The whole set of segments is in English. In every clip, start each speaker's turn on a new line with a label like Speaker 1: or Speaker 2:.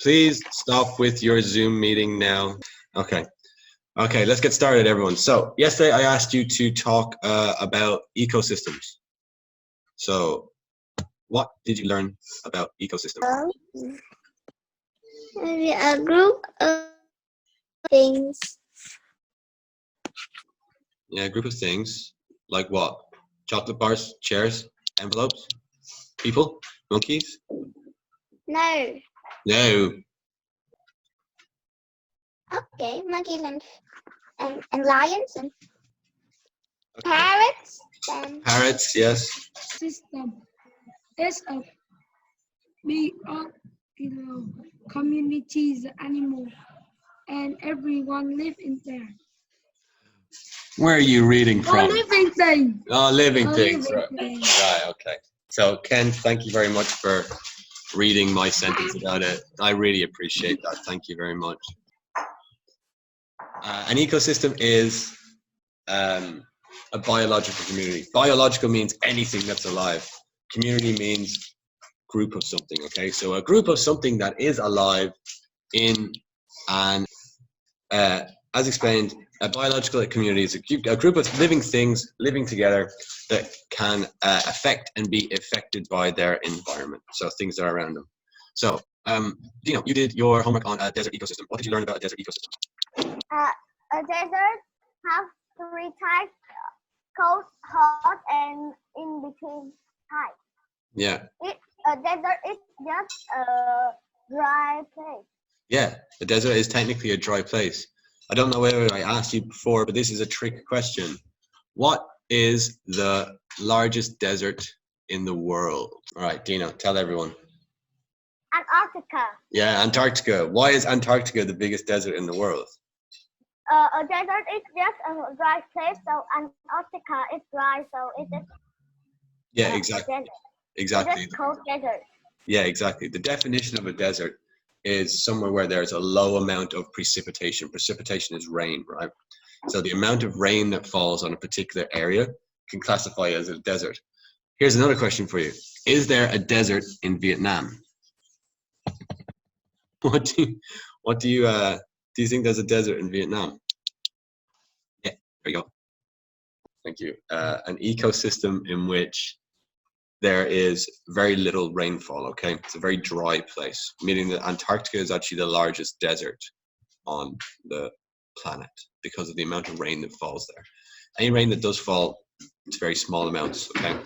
Speaker 1: please stop with your Zoom meeting now. Okay, let's get started, everyone. So yesterday I asked you to talk about ecosystems. So what did you learn about ecosystems?
Speaker 2: A group of things.
Speaker 1: Yeah, a group of things. Like what? Chocolate bars, chairs, envelopes, people, monkeys?
Speaker 2: No.
Speaker 1: No.
Speaker 2: Okay, monkeys and lions and parrots. And
Speaker 1: Parrots, yes.
Speaker 3: System is a big communities, animal, and everyone live in there.
Speaker 1: Where are you reading from?
Speaker 3: Living thing.
Speaker 1: Oh, living things.
Speaker 3: Living
Speaker 1: Right.
Speaker 3: thing.
Speaker 1: Right, okay. So Ken, thank you very much for reading my sentence about it. I really appreciate that. Thank you very much. An ecosystem is a biological community. Biological means anything that's alive. Community means group of something, okay? So a group of something that is alive in an, as explained, a biological community is a group of living things living together that can affect and be affected by their environment. So things that are around them. So, Dino, you did your homework on a desert ecosystem. What did you learn about a desert ecosystem?
Speaker 2: a desert have three types: cold, hot, and in between types.
Speaker 1: Yeah.
Speaker 2: A desert is just a dry place.
Speaker 1: Yeah, the desert is technically a dry place. I don't know whether I asked you before, but this is a trick question. What is the largest desert in the world? All right, Dino, tell everyone.
Speaker 2: Antarctica.
Speaker 1: Yeah, Antarctica. Why is Antarctica the biggest desert in the world?
Speaker 2: A desert is just a dry place, so Antarctica is dry, so it's just
Speaker 1: Yeah, exactly.
Speaker 2: desert.
Speaker 1: Exactly.
Speaker 2: It's cold desert.
Speaker 1: Yeah, exactly. The definition of a desert is somewhere where there's a low amount of precipitation. Precipitation is rain, right? So the amount of rain that falls on a particular area can classify as a desert. Here's another question for you. Is there a desert in Vietnam? What do you think there's a desert in Vietnam? Yeah, there you go. Thank you. An ecosystem in which there is very little rainfall, okay? It's a very dry place, meaning that Antarctica is actually the largest desert on the planet because of the amount of rain that falls there. Any rain that does fall, it's very small amounts, okay?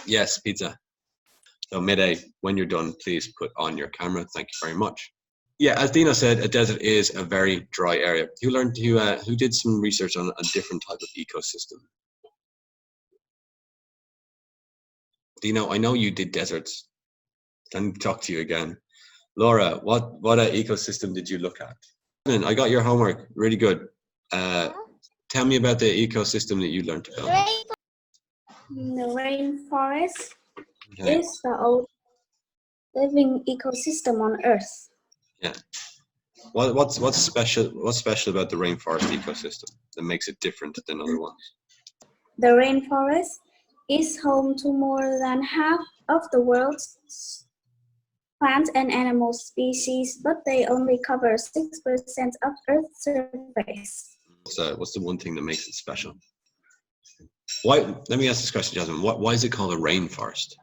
Speaker 1: Yes, pizza. So Midday, when you're done, please put on your camera. Thank you very much. Yeah, as Dino said, a desert is a very dry area. Who did some research on a different type of ecosystem? Dino, I know you did deserts. Let me talk to you again. Laura, what ecosystem did you look at? I got your homework. Really good. Tell me about the ecosystem that you learned about.
Speaker 4: The rainforest is the old living ecosystem on Earth.
Speaker 1: Yeah. What's special about the rainforest ecosystem that makes it different than other ones?
Speaker 4: The rainforest is home to more than half of the world's plant and animal species, but they only cover 6% of Earth's surface.
Speaker 1: What's the one thing that makes it special? Why? Let me ask this question, Jasmine. Why is it called a rainforest?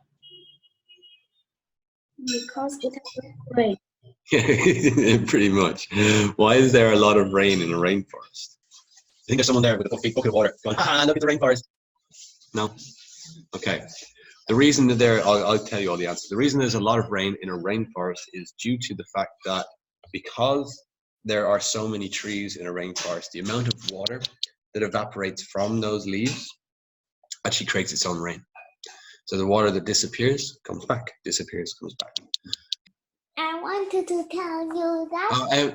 Speaker 4: Because it has rain.
Speaker 1: Pretty much. Why is there a lot of rain in a rainforest? I think there's someone there with a big bucket of water going, look at the rainforest. No? Okay. The reason that I'll tell you all the answers. The reason there's a lot of rain in a rainforest is due to the fact that because there are so many trees in a rainforest, the amount of water that evaporates from those leaves actually creates its own rain. So the water that disappears, comes back, disappears, comes back.
Speaker 2: I wanted to tell you that.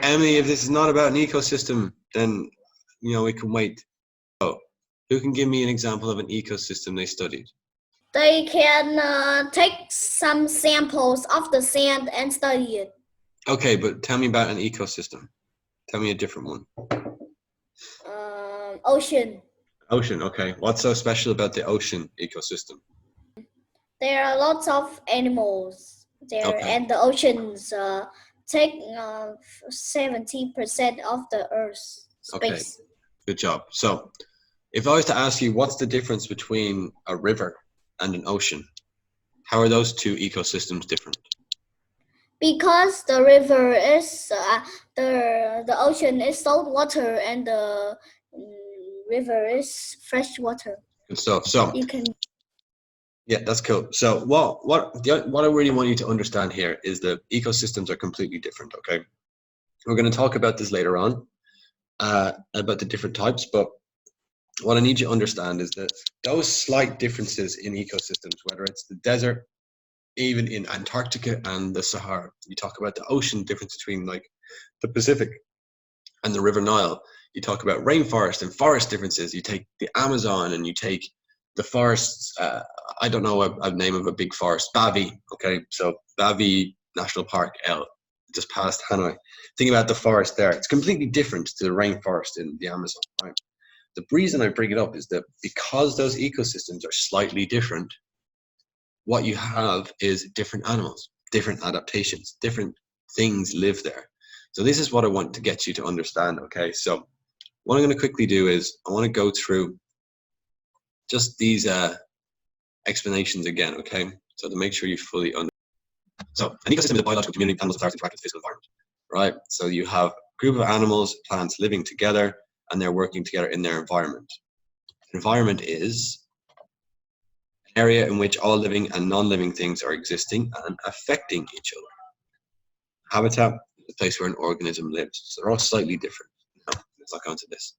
Speaker 1: Emily, if this is not about an ecosystem, then, we can wait. Oh, who can give me an example of an ecosystem they studied?
Speaker 2: They can take some samples of the sand and study it.
Speaker 1: Okay, but tell me about an ecosystem. Tell me a different one.
Speaker 2: Ocean.
Speaker 1: Ocean, okay. What's so special about the ocean ecosystem?
Speaker 2: There are lots of animals there,
Speaker 1: Okay.
Speaker 2: and the oceans
Speaker 4: take 70% of the Earth's
Speaker 1: Okay.
Speaker 4: space.
Speaker 1: Good job. So if I was to ask you what's the difference between a river and an ocean, how are those two ecosystems different?
Speaker 4: Because the river is the ocean is salt water and the river is fresh water.
Speaker 1: Good stuff. So
Speaker 4: You can
Speaker 1: yeah, that's cool. So what I really want you to understand here is that ecosystems are completely different. Okay, we're going to talk about this later on about the different types, but what I need you to understand is that those slight differences in ecosystems, whether it's the desert, even in Antarctica and the Sahara, you talk about the ocean difference between like the Pacific and the River Nile. You talk about rainforest and forest differences. You take the Amazon and you take the forests. I don't know a name of a big forest, Bavi. Okay, so Bavi National Park, just past Hanoi. Think about the forest there. It's completely different to the rainforest in the Amazon, right? The reason I bring it up is that because those ecosystems are slightly different, what you have is different animals, different adaptations, different things live there. So this is what I want to get you to understand, okay? So what I'm going to quickly do is I want to go through just these explanations again, okay? So to make sure you fully understand. So an ecosystem is a biological community, animals interact with the physical environment, right? So you have a group of animals, plants living together, and they're working together in their environment. Environment is an area in which all living and non-living things are existing and affecting each other. Habitat is the place where an organism lives. So they're all slightly different. Now, let's not go into this.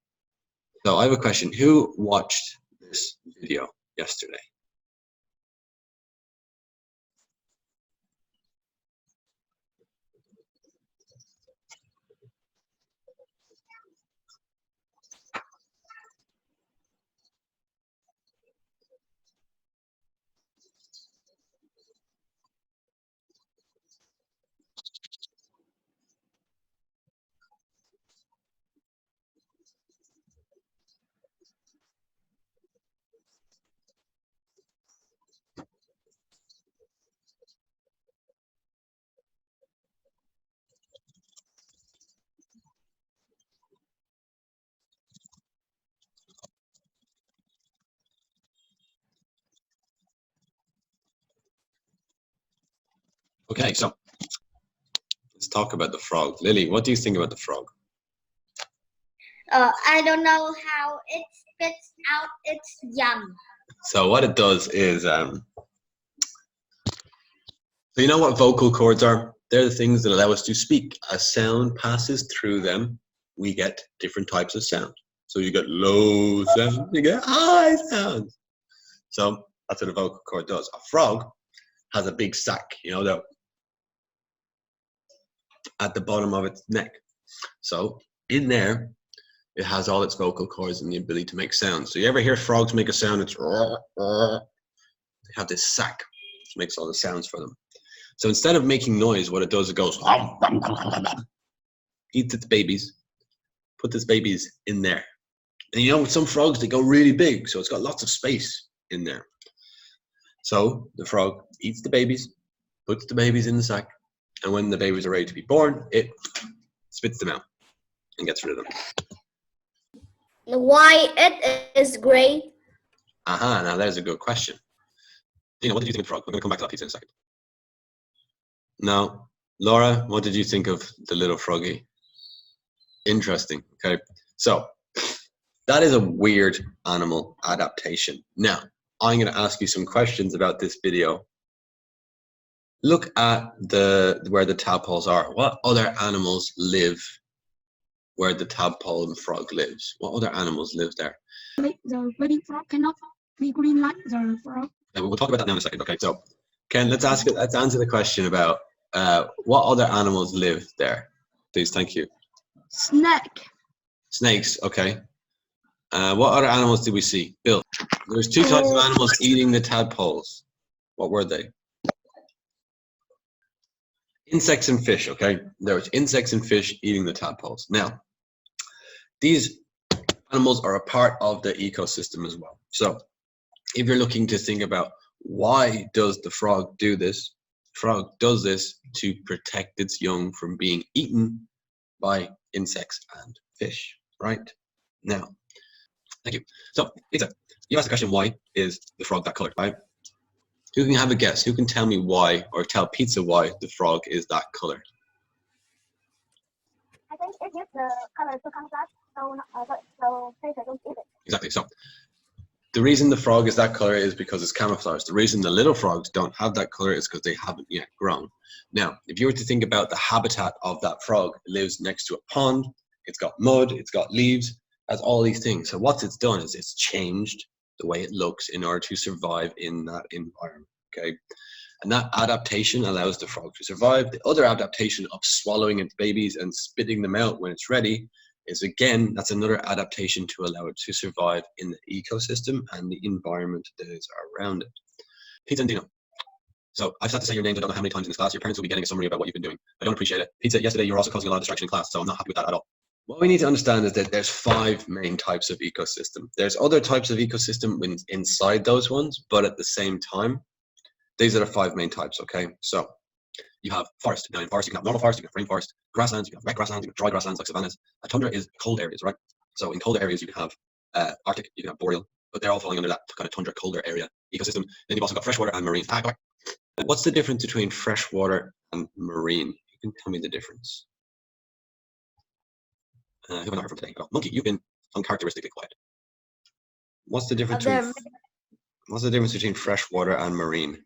Speaker 1: So I have a question. Who watched this video yesterday? Okay, so let's talk about the frog. Lily, what do you think about the frog?
Speaker 2: I don't know how it spits out its young.
Speaker 1: So what it does is, so you know what vocal cords are? They're the things that allow us to speak. As sound passes through them, we get different types of sound. So you get low sound, you get high sound. So that's what a vocal cord does. A frog has a big sac, you know, that at the bottom of its neck. So in there, it has all its vocal cords and the ability to make sounds. So you ever hear frogs make a sound? It's they have this sac which makes all the sounds for them. So instead of making noise, what it does, it goes eats its babies, put its babies in there. And you know, some frogs, they go really big, so it's got lots of space in there. So the frog eats the babies, puts the babies in the sack, and when the babies are ready to be born, it spits them out and gets rid of them.
Speaker 4: Why it is gray?
Speaker 1: Aha, now there's a good question. Dina, what did you think of the frog? We're going to come back to that piece in a second. Now, Laura, what did you think of the little froggy? Interesting. Okay, so that is a weird animal adaptation. Now, I'm going to ask you some questions about this video. Look at where the tadpoles are. What other animals live where the tadpole and frog lives? What other animals live there?
Speaker 3: Like the baby frog cannot be green like the frog.
Speaker 1: And we'll talk about that now in a second. Okay, so Ken, let's answer the question about what other animals live there. Please, thank you.
Speaker 3: Snake.
Speaker 1: Snakes. Okay. What other animals did we see? Bill, there's two types of animals eating the tadpoles. What were they? Insects and fish. Okay, there was insects and fish eating the tadpoles. Now, these animals are a part of the ecosystem as well. So if you're looking to think about why does the frog do this, frog does this to protect its young from being eaten by insects and fish, right? Now, thank you. So, Pizza, you asked the question, why is the frog that color, right? Who can have a guess? Who can tell me why, or tell Pizza why the frog is that color?
Speaker 2: I think it gives the color to camouflage, so predator don't eat it.
Speaker 1: Exactly. So, the reason the frog is that color is because it's camouflaged. The reason the little frogs don't have that color is because they haven't yet grown. Now, if you were to think about the habitat of that frog, it lives next to a pond, it's got mud, it's got leaves, has all these things. So what it's done is it's changed the way it looks in order to survive in that environment, okay? And that adaptation allows the frog to survive. The other adaptation of swallowing its babies and spitting them out when it's ready is, again, that's another adaptation to allow it to survive in the ecosystem and the environment that is around it. Pizza and Dino. So I've had to say your names I don't know how many times in this class. Your parents will be getting a summary about what you've been doing. I don't appreciate it. Pizza, yesterday you were also causing a lot of distraction in class, so I'm not happy with that at all. What we need to understand is that there's 5 main types of ecosystem. There's other types of ecosystem inside those ones, but at the same time, these are the 5 main types, okay? So you have forest. Now in forest, you can have normal forest, you can have rainforest, grasslands, you can have wet grasslands, you can have dry grasslands like savannas. A tundra is cold areas, right? So in colder areas, you can have Arctic, you can have boreal, but they're all falling under that kind of tundra, colder area ecosystem. Then you've also got freshwater and marine. What's the difference between freshwater and marine? You can tell me the difference. Who have I not heard from today? Oh, Monkey, you've been uncharacteristically quiet. What's the difference between freshwater and marine?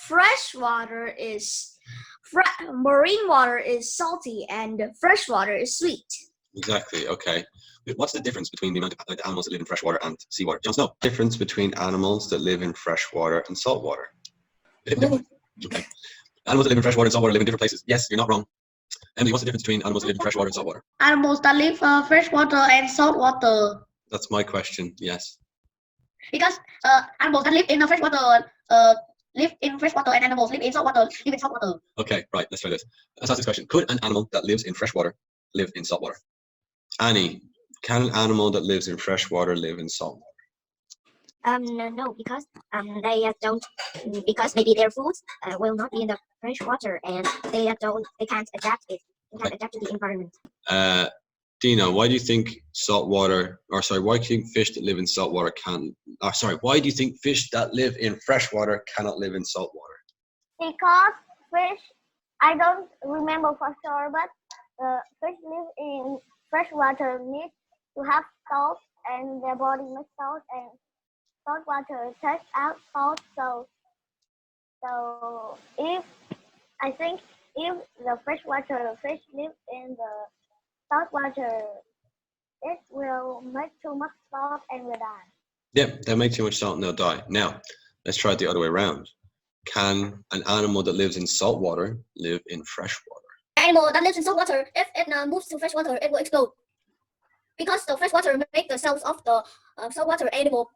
Speaker 5: Freshwater is marine water is salty and freshwater is sweet.
Speaker 1: Exactly. Okay. What's the difference between the amount of animals that live in freshwater and seawater? Jon Snow. Difference between animals that live in freshwater and saltwater. Okay. Animals that live in freshwater and saltwater live in different places. Yes, you're not wrong. Emily, what's the difference between animals that live in freshwater and saltwater?
Speaker 3: Animals that live freshwater and saltwater.
Speaker 1: That's my question. Yes.
Speaker 3: Because animals that live in freshwater live in freshwater, and animals live in saltwater live in saltwater.
Speaker 1: Okay, right. Let's try this. Let's ask this question. Could an animal that lives in freshwater live in saltwater? Annie, can an animal that lives in freshwater live in saltwater?
Speaker 5: No, because they don't, because maybe their food will not be in the fresh water, and they can't adapt it. They can't adapt to the environment.
Speaker 1: Dina, why do you think why do you think fish that live in saltwater why do you think fish that live in freshwater cannot live in saltwater?
Speaker 2: Because fish, I don't remember for sure, but fish live in freshwater need to have salt, and their body makes salt, and salt water takes out salt. So if the freshwater fish live in the salt water, it will make too much salt and will die.
Speaker 1: Yeah, they'll make too much salt and they'll die. Now, let's try it the other way around. Can an animal that lives in salt water live in fresh water?
Speaker 5: Animal that lives in salt water, if it moves to fresh water, it will explode. Because the fresh water make the cells of the saltwater animal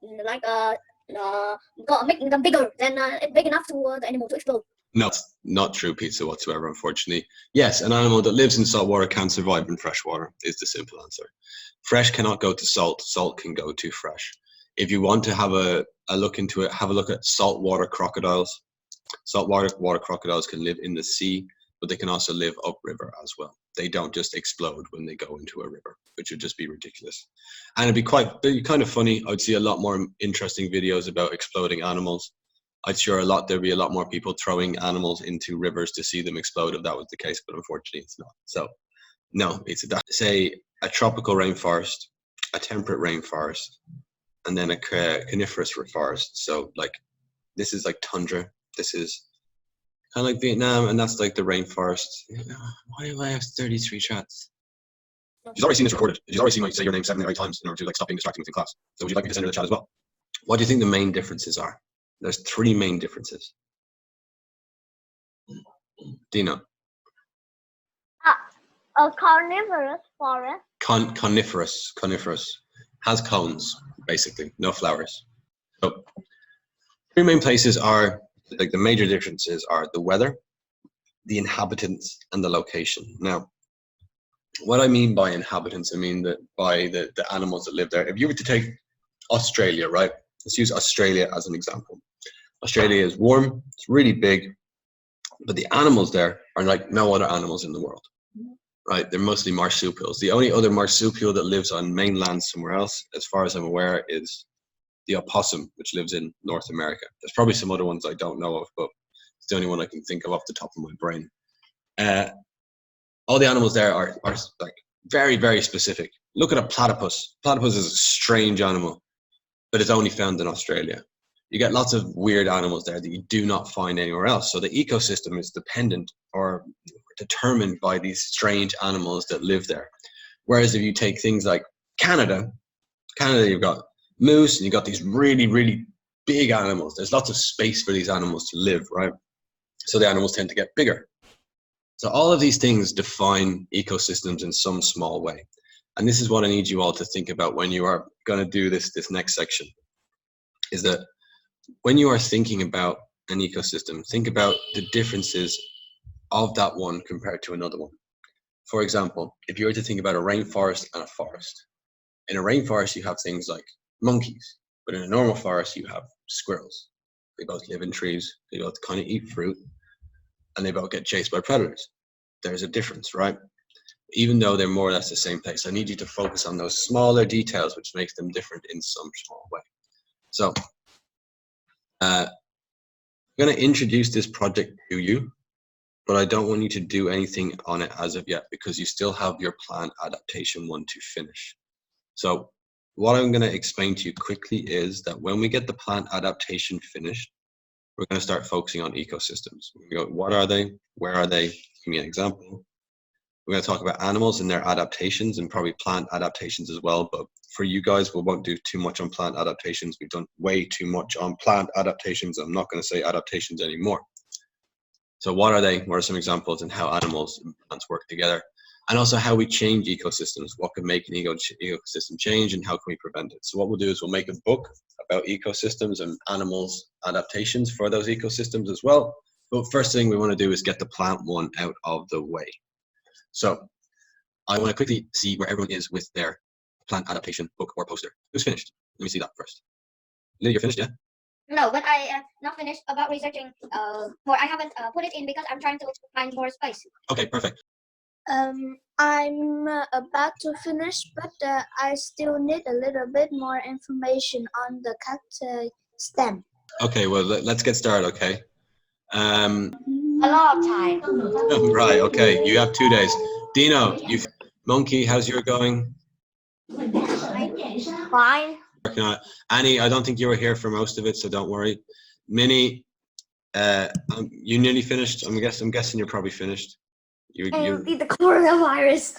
Speaker 5: making them bigger than big enough to the animal to explode.
Speaker 1: No, it's not true, Pizza, whatsoever, unfortunately. Yes, an animal that lives in salt water can survive in fresh water, is the simple answer. Fresh cannot go to salt, salt can go to fresh. If you want to have a look into it, have a look at saltwater crocodiles. Saltwater crocodiles can live in the sea, but they can also live upriver as well. They don't just explode when they go into a river, which would just be ridiculous. And it'd be kind of funny. I'd see a lot more interesting videos about exploding animals. There'd be a lot more people throwing animals into rivers to see them explode if that was the case, but unfortunately it's not. So no, say a tropical rainforest, a temperate rainforest, and then a coniferous forest. So like, this is like tundra. This is kind of like Vietnam, and that's like the rainforest. Why do I have 33 chats? She's already seen this recorded. She's already seen me say your name 7 or 8 times in order to like stop being distracting in class. So would you like me to send her the chat as well? What do you think the main differences are? There's 3 main differences. Dina.
Speaker 2: A carnivorous forest.
Speaker 1: Coniferous. Has cones, basically, no flowers. So 3 main places are, like the major differences are the weather, the inhabitants, and the location. Now, what I mean by inhabitants, I mean that by the animals that live there. If you were to take Australia, right? Let's use Australia as an example. Australia is warm, it's really big, But the animals there are like no other animals in the world, right? They're mostly marsupials. The only other marsupial that lives on mainland somewhere else, as far as I'm aware, is the opossum, which lives in North America. There's probably some other ones I don't know of, but it's the only one I can think of off the top of my brain. All the animals there are like very, very specific. Look at a platypus. Platypus is a strange animal, but it's only found in Australia. You get lots of weird animals there that you do not find anywhere else. So the ecosystem is dependent or determined by these strange animals that live there. Whereas if you take things like Canada, you've got moose and you've got these really, really big animals. There's lots of space for these animals to live, right? So the animals tend to get bigger. So all of these things define ecosystems in some small way. And this is what I need you all to think about when you are going to do this next section, is that when you are thinking about an ecosystem, think about the differences of that one compared to another one. For example, if you were to think about a rainforest and a forest, in a rainforest you have things like monkeys, but in a normal forest you have squirrels. They both live in trees, they both kind of eat fruit, and they both get chased by predators. There's a difference, right? Even though they're more or less the same place, I need you to focus on those smaller details which makes them different in some small way. So I'm going to introduce this project to you, but I don't want you to do anything on it as of yet because you still have your plant adaptation one to finish. So what I'm going to explain to you quickly is that when we get the plant adaptation finished, we're going to start focusing on ecosystems. We go, what are they? Where are they? Give me an example. We're going to talk about animals and their adaptations and probably plant adaptations as well. But for you guys, we won't do too much on plant adaptations. We've done way too much on plant adaptations. I'm not going to say adaptations anymore. So what are they? What are some examples and how animals and plants work together? And also how we change ecosystems. What can make an ecosystem change and how can we prevent it? So what we'll do is we'll make a book about ecosystems and animals adaptations for those ecosystems as well. But first thing we want to do is get the plant one out of the way. So I want to quickly see where everyone is with their plant adaptation book or poster. Who's finished? Let me see that first. Lily, you're finished, yeah?
Speaker 3: No, but I am not finished about researching more. I haven't put it in because I'm trying to find more space.
Speaker 1: Okay, perfect.
Speaker 4: I'm about to finish, but I still need a little bit more information on the cacti stem.
Speaker 1: Okay, well, let's get started, okay?
Speaker 3: A lot of time.
Speaker 1: Right, okay, you have 2 days. Dino, Monkey, how's your going?
Speaker 2: Fine.
Speaker 1: Working on it. Annie, I don't think you were here for most of it, so don't worry. Minnie, you nearly finished. I'm guessing you're probably finished. You
Speaker 2: the coronavirus.